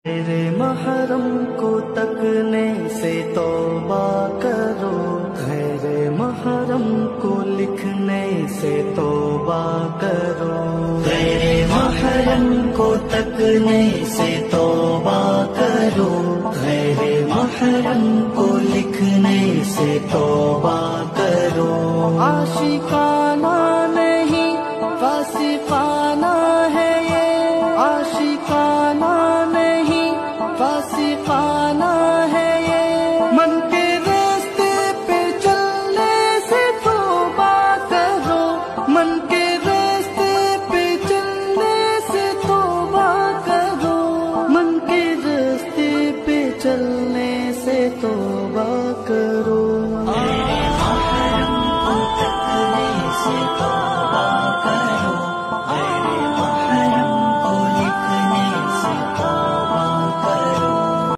میرے محرم کو تکنے سے توبہ کرو، میرے محرم کو لکھنے سے توبہ کرو، میرے محرم کو تکنے سے توبہ کرو، میرے محرم کو لکھنے سے توبہ کرو۔ عاشقانہ نہیں فاسقانہ ہے یہ، عاشقانہ نہیں فاسقانہ ہے یہ، من کے راستے پہ چلنے سے توبہ کرو، من کے راستے پہ چلنے سے توبہ کرو، من کے راستے پہ چلنے سے توبہ